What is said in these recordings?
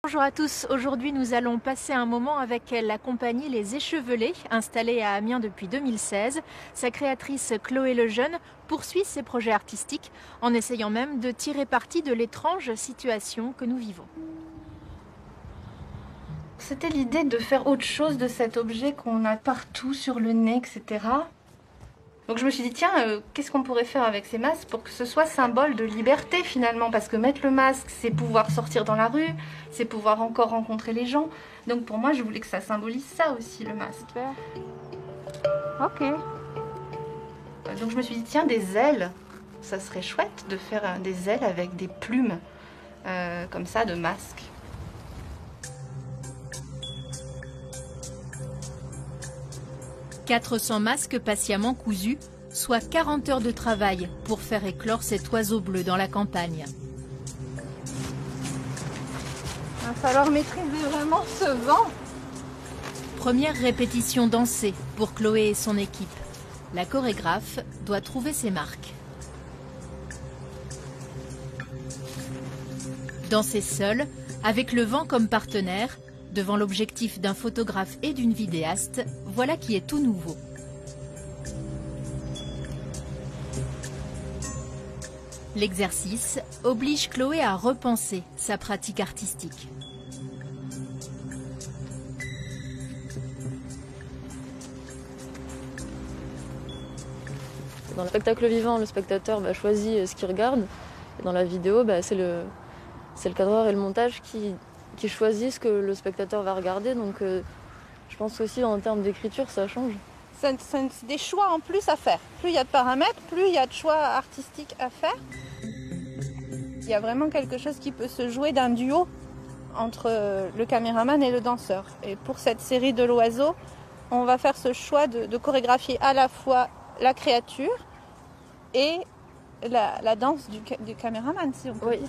Bonjour à tous, aujourd'hui nous allons passer un moment avec la compagnie Les Échevelés, installée à Amiens depuis 2016. Sa créatrice Chloé Lejeune poursuit ses projets artistiques en essayant même de tirer parti de l'étrange situation que nous vivons. C'était l'idée de faire autre chose de cet objet qu'on a partout sur le nez, etc. Donc je me suis dit, tiens, qu'est-ce qu'on pourrait faire avec ces masques pour que ce soit symbole de liberté finalement? Parce que mettre le masque, c'est pouvoir sortir dans la rue, c'est pouvoir encore rencontrer les gens. Donc pour moi, je voulais que ça symbolise ça aussi, le masque. Super. Ok. Donc je me suis dit, tiens, des ailes, ça serait chouette de faire des ailes avec des plumes, comme ça, de masque. « 400 masques patiemment cousus, soit 40 heures de travail pour faire éclore cet oiseau bleu dans la campagne. » Il va falloir maîtriser vraiment ce vent. Première répétition dansée pour Chloé et son équipe. La chorégraphe doit trouver ses marques. Danser seule, avec le vent comme partenaire, devant l'objectif d'un photographe et d'une vidéaste, voilà qui est tout nouveau. L'exercice oblige Chloé à repenser sa pratique artistique. Dans le spectacle vivant, le spectateur choisit ce qu'il regarde. Et dans la vidéo, c'est le cadreur et le montage qui choisissent ce que le spectateur va regarder. Donc je pense aussi en termes d'écriture, ça change. C'est des choix en plus à faire. Plus il y a de paramètres, plus il y a de choix artistiques à faire. Il y a vraiment quelque chose qui peut se jouer d'un duo entre le caméraman et le danseur. Et pour cette série de l'oiseau, on va faire ce choix de chorégraphier à la fois la créature et la danse du caméraman, si on peut dire.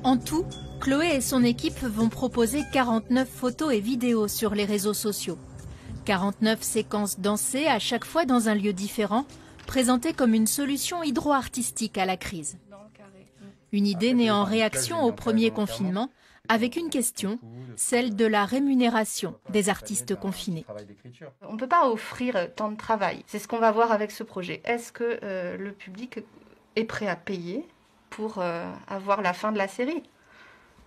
En tout, Chloé et son équipe vont proposer 49 photos et vidéos sur les réseaux sociaux. 49 séquences dansées, à chaque fois dans un lieu différent, présentées comme une solution hydro-artistique à la crise. Une idée née en réaction au premier confinement, avec une question, celle de la rémunération des artistes confinés. On ne peut pas offrir tant de travail. C'est ce qu'on va voir avec ce projet. Est-ce que le public est prêt à payer pour avoir la fin de la série?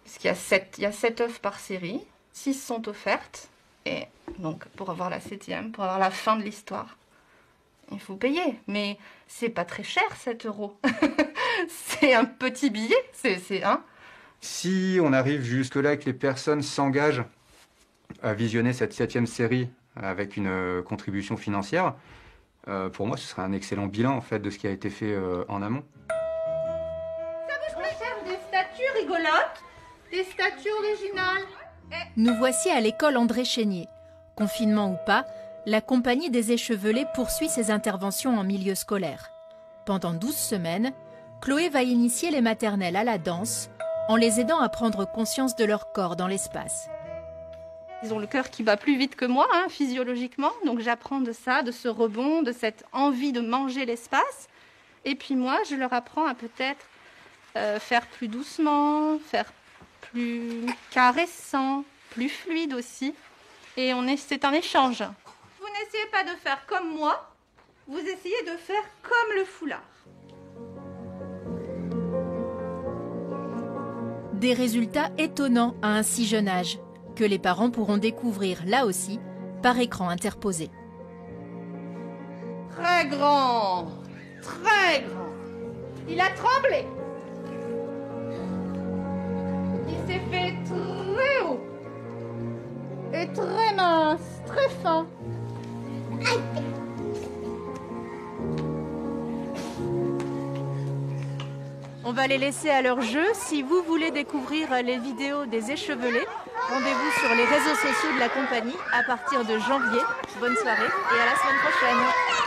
Parce qu'il y a 7 œuvres par série, 6 sont offertes. Et donc, pour avoir la 7e, pour avoir la fin de l'histoire, il faut payer. Mais c'est pas très cher, 7 €. C'est un petit billet, hein. Si on arrive jusque-là que les personnes s'engagent à visionner cette 7e série avec une contribution financière, pour moi, ce serait un excellent bilan en fait, de ce qui a été fait en amont. Ça vous plaît faire des statues rigolotes, des statues originales? Nous voici à l'école André Chénier. Confinement ou pas, la compagnie des Échevelés poursuit ses interventions en milieu scolaire. Pendant 12 semaines, Chloé va initier les maternelles à la danse, en les aidant à prendre conscience de leur corps dans l'espace. Ils ont le cœur qui bat plus vite que moi, physiologiquement. Donc j'apprends de ça, de ce rebond, de cette envie de manger l'espace. Et puis moi, je leur apprends à peut-être faire plus doucement, faire plus caressant, plus fluide aussi. Et c'est un échange. Vous n'essayez pas de faire comme moi, vous essayez de faire comme le foulard. Des résultats étonnants à un si jeune âge, que les parents pourront découvrir là aussi par écran interposé. Très grand, très grand. Il a tremblé. Il s'est fait très haut et très mince, très fin. On va les laisser à leur jeu. Si vous voulez découvrir les vidéos des Échevelés, rendez-vous sur les réseaux sociaux de la compagnie à partir de janvier. Bonne soirée et à la semaine prochaine.